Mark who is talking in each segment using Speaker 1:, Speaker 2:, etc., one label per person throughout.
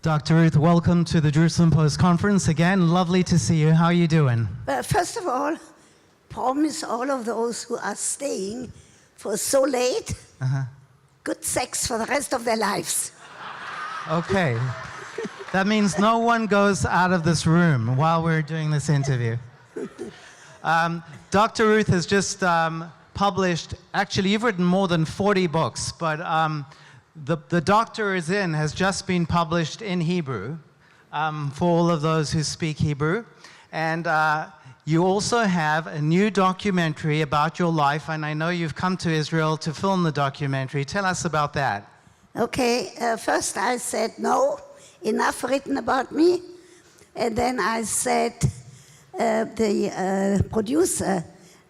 Speaker 1: Dr. Ruth, welcome to the Jerusalem Post Conference. Again, lovely to see you. How are you doing?
Speaker 2: Well, first of all, promise all of those who are staying for so late, good sex for the rest of their lives.
Speaker 1: Okay. That means no one goes out of this room while we're doing this interview. Dr. Ruth has just published, actually you've written more than 40 books, but The Doctor Is In has just been published in Hebrew for all of those who speak Hebrew. And you also have a new documentary about your life, and I know you've come to Israel to film the documentary. Tell us about that.
Speaker 2: Okay, first I said, no, enough written about me. And then I said, the producer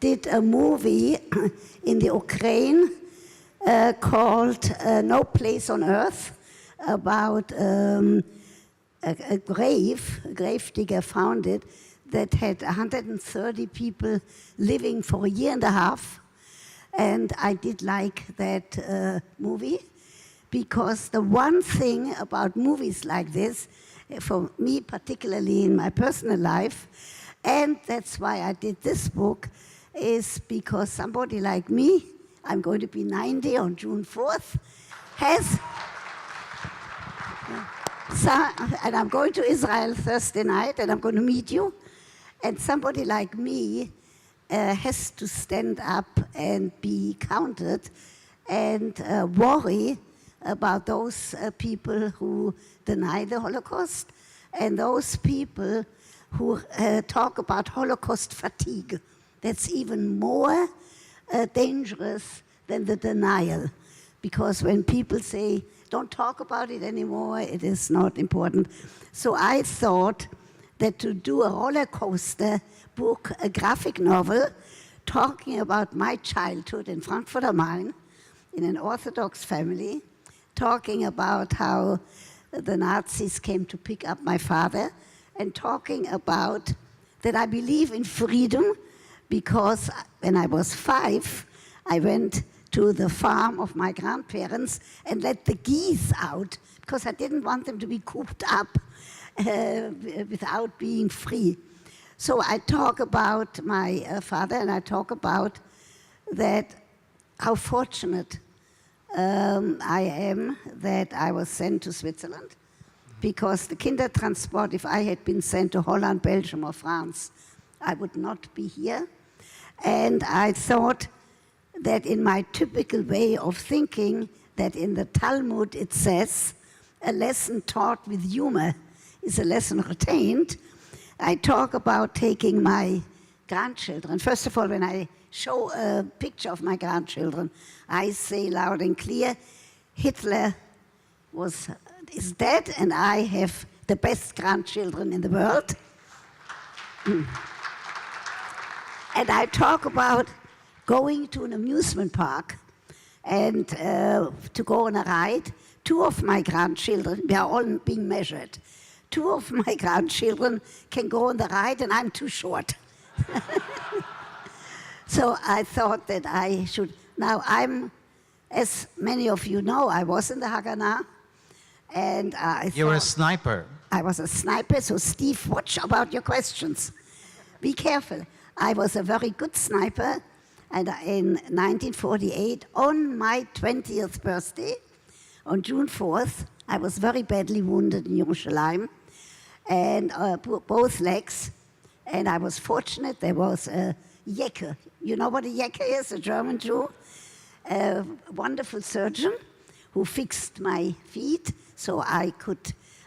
Speaker 2: did a movie in the Ukraine called No Place on Earth, about a grave digger found it, that had 130 people living for a year and a half. And I did like that movie, because the one thing about movies like this, for me particularly in my personal life, and that's why I did this book, is because somebody like me, I'm going to be 90 on June 4th, and I'm going to Israel Thursday night, and I'm going to meet you. And somebody like me has to stand up and be counted and worry about those people who deny the Holocaust and those people who talk about Holocaust fatigue. That's even more dangerous than the denial, because when people say, don't talk about it anymore, it is not important. So I thought that to do a roller coaster book, a graphic novel, talking about my childhood in Frankfurt am Main, in an Orthodox family, talking about how the Nazis came to pick up my father, and talking about that I believe in freedom, because when I was 5, I went to the farm of my grandparents and let the geese out, because I didn't want them to be cooped up without being free. So I talk about my father, and I talk about that, how fortunate I am that I was sent to Switzerland, because the Kindertransport, if I had been sent to Holland, Belgium, or France, I would not be here. And I thought that in my typical way of thinking, that in the Talmud it says, a lesson taught with humor is a lesson retained. I talk about taking my grandchildren. First of all, when I show a picture of my grandchildren, I say loud and clear, Hitler is dead, and I have the best grandchildren in the world. And I talk about going to an amusement park and to go on a ride. 2 of my grandchildren, we are all being measured, 2 of my grandchildren can go on the ride, and I'm too short. So I thought that I should. Now as many of you know, I was in the Haganah, and
Speaker 1: you were a sniper.
Speaker 2: I was a sniper, so Steve, watch about your questions. Be careful. I was a very good sniper, and in 1948, on my 20th birthday, on June 4th, I was very badly wounded in Jerusalem, and both legs, and I was fortunate. There was a Jecke. You know what a Jecke is, a German Jew? A wonderful surgeon who fixed my feet, so I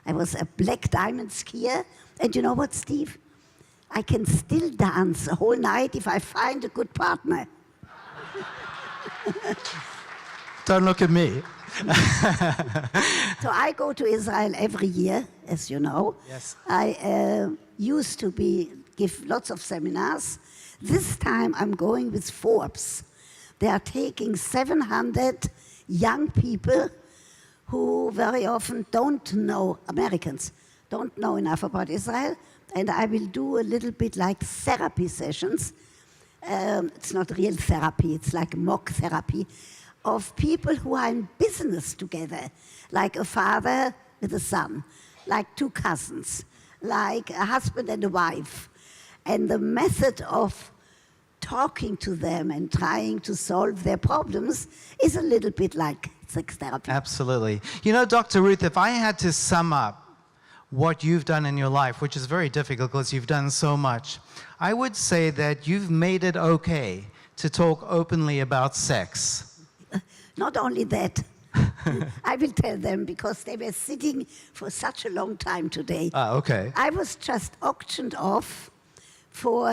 Speaker 2: was a black diamond skier. And you know what, Steve? I can still dance the whole night if I find a good partner.
Speaker 1: Don't look at me.
Speaker 2: So I go to Israel every year, as you know.
Speaker 1: Yes.
Speaker 2: I used to give lots of seminars. This time I'm going with Forbes. They are taking 700 young people who very often Americans don't know enough about Israel, and I will do a little bit like therapy sessions. It's not real therapy, it's like mock therapy of people who are in business together, like a father with a son, like two cousins, like a husband and a wife. And the method of talking to them and trying to solve their problems is a little bit like sex therapy.
Speaker 1: Absolutely. You know, Dr. Ruth, if I had to sum up what you've done in your life, which is very difficult because you've done so much, I would say that you've made it okay to talk openly about sex.
Speaker 2: Not only that, I will tell them because they were sitting for such a long time today.
Speaker 1: Ah, okay.
Speaker 2: I was just auctioned off for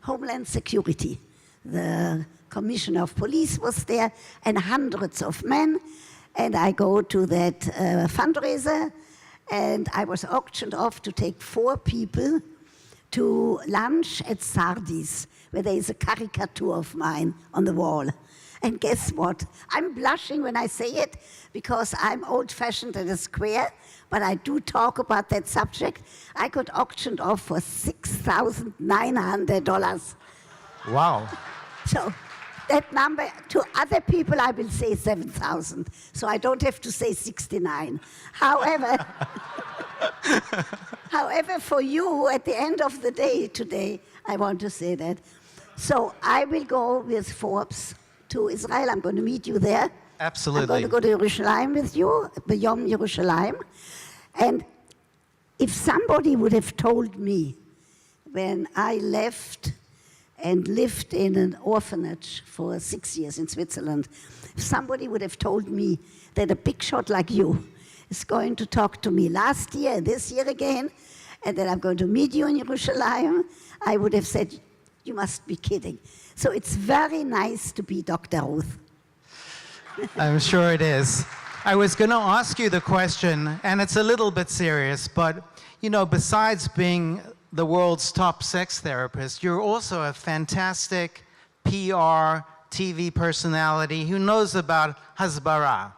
Speaker 2: Homeland Security. The commissioner of police was there and hundreds of men. And I go to that fundraiser and I was auctioned off to take 4 people to lunch at Sardis, where there is a caricature of mine on the wall. And guess what? I'm blushing when I say it because I'm old-fashioned and a square, but I do talk about that subject. I got auctioned off for $6,900.
Speaker 1: Wow.
Speaker 2: So that number, to other people, I will say 7,000. So I don't have to say 69. However, however, for you, at the end of the day today, I want to say that. So I will go with Forbes to Israel. I'm going to meet you there.
Speaker 1: Absolutely.
Speaker 2: I'm going to go to Jerusalem with you, B'Yom Yerushalayim. And if somebody would have told me when I left and lived in an orphanage for 6 years in Switzerland, if somebody would have told me that a big shot like you is going to talk to me last year and this year again, and that I'm going to meet you in Jerusalem, I would have said, you must be kidding. So it's very nice to be Dr. Ruth.
Speaker 1: I'm sure it is. I was going to ask you the question, and it's a little bit serious, but, you know, besides being the world's top sex therapist, you're also a fantastic PR, TV personality who knows about hasbara.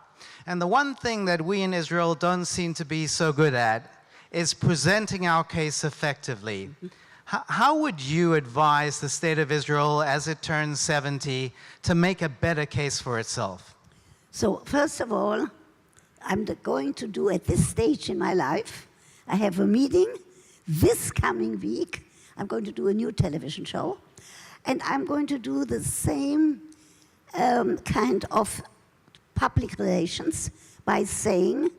Speaker 1: And the one thing that we in Israel don't seem to be so good at is presenting our case effectively. How would you advise the state of Israel as it turns 70 to make a better case for itself?
Speaker 2: So first of all, I'm going to do at this stage in my life, I have a meeting this coming week. I'm going to do a new television show. And I'm going to do the same kind of public relations by saying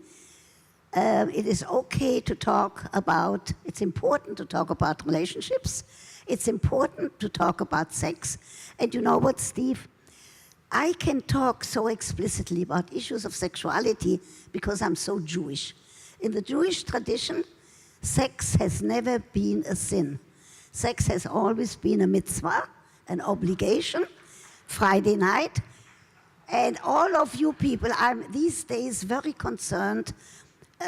Speaker 2: it is okay to talk about, it's important to talk about relationships. It's important to talk about sex. And you know what, Steve? I can talk so explicitly about issues of sexuality because I'm so Jewish. In the Jewish tradition, sex has never been a sin. Sex has always been a mitzvah, an obligation, Friday night. And all of you people are these days very concerned,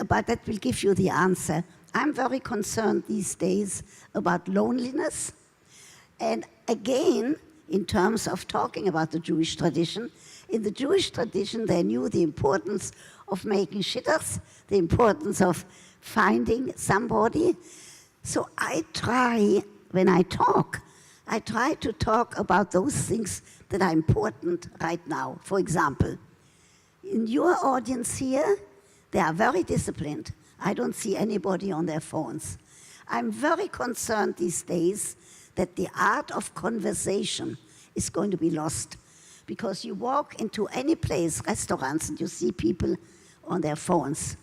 Speaker 2: but that will give you the answer. I'm very concerned these days about loneliness. And again, in terms of talking about the Jewish tradition, in the Jewish tradition, they knew the importance of making shittahs, the importance of finding somebody. So I try, when I talk, I try to talk about those things that are important right now. For example, in your audience here, they are very disciplined. I don't see anybody on their phones. I'm very concerned these days that the art of conversation is going to be lost. Because you walk into any place, restaurants, and you see people on their phones.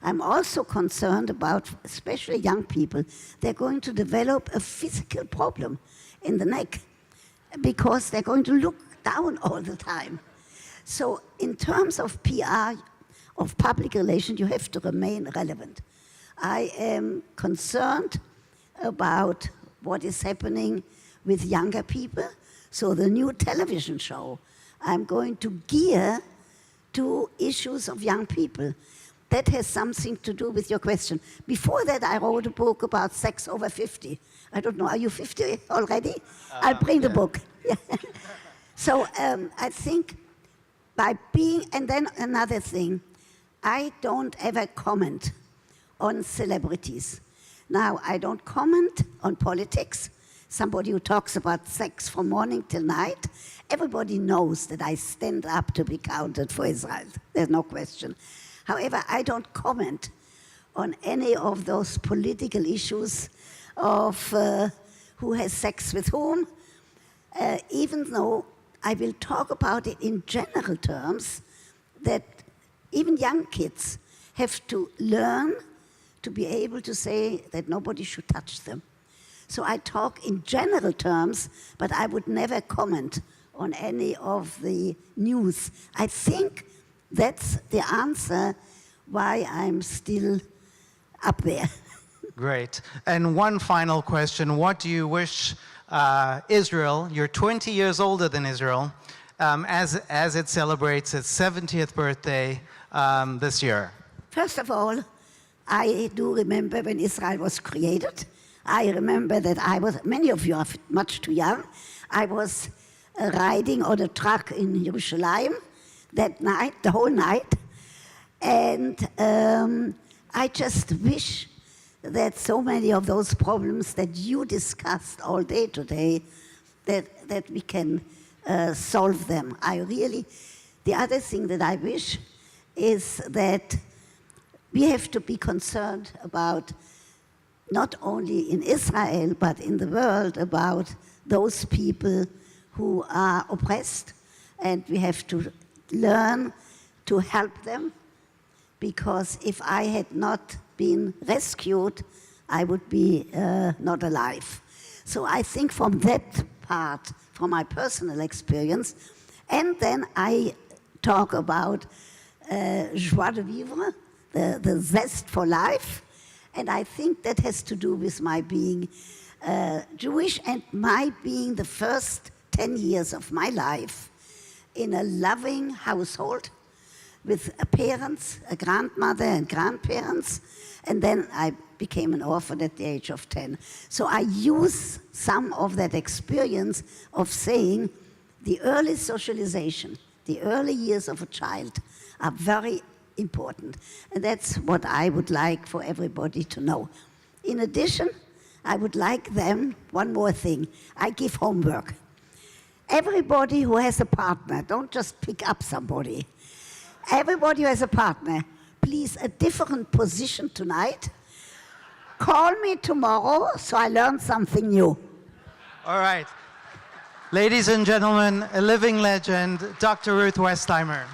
Speaker 2: I'm also concerned about, especially young people, they're going to develop a physical problem in the neck because they're going to look down all the time. So in terms of PR, of public relations, you have to remain relevant. I am concerned about what is happening with younger people. So the new television show, I'm going to gear to issues of young people. That has something to do with your question. Before that, I wrote a book about sex over 50. I don't know, are you 50 already? I'll bring the book. So I think by being, and then another thing, I don't ever comment on celebrities. Now, I don't comment on politics. Somebody who talks about sex from morning till night, everybody knows that I stand up to be counted for Israel. There's no question. However, I don't comment on any of those political issues of who has sex with whom, even though I will talk about it in general terms, that even young kids have to learn to be able to say that nobody should touch them. So I talk in general terms, but I would never comment on any of the news. I think that's the answer why I'm still up there.
Speaker 1: Great. And one final question. What do you wish Israel, you're 20 years older than Israel, as it celebrates its 70th birthday this year?
Speaker 2: First of all, I do remember when Israel was created. I remember that I was, many of you are much too young, I was riding on a truck in Jerusalem that night, the whole night, and I just wish that so many of those problems that you discussed all day today, that we can solve them. The other thing that I wish is that we have to be concerned about, not only in Israel, but in the world, about those people who are oppressed, and we have to learn to help them, because if I had not been rescued, I would be not alive. So I think from that part, from my personal experience, and then I talk about joie de vivre, the zest for life, and I think that has to do with my being Jewish and my being the first 10 years of my life in a loving household with parents, a grandmother and grandparents, and then I became an orphan at the age of 10. So I use some of that experience of saying the early socialization, the early years of a child are very important. And that's what I would like for everybody to know. In addition, I would like them, one more thing, I give homework. Everybody who has a partner, don't just pick up somebody. Everybody who has a partner, please, a different position tonight. Call me tomorrow so I learn something new.
Speaker 1: All right. Ladies and gentlemen, a living legend, Dr. Ruth Westheimer.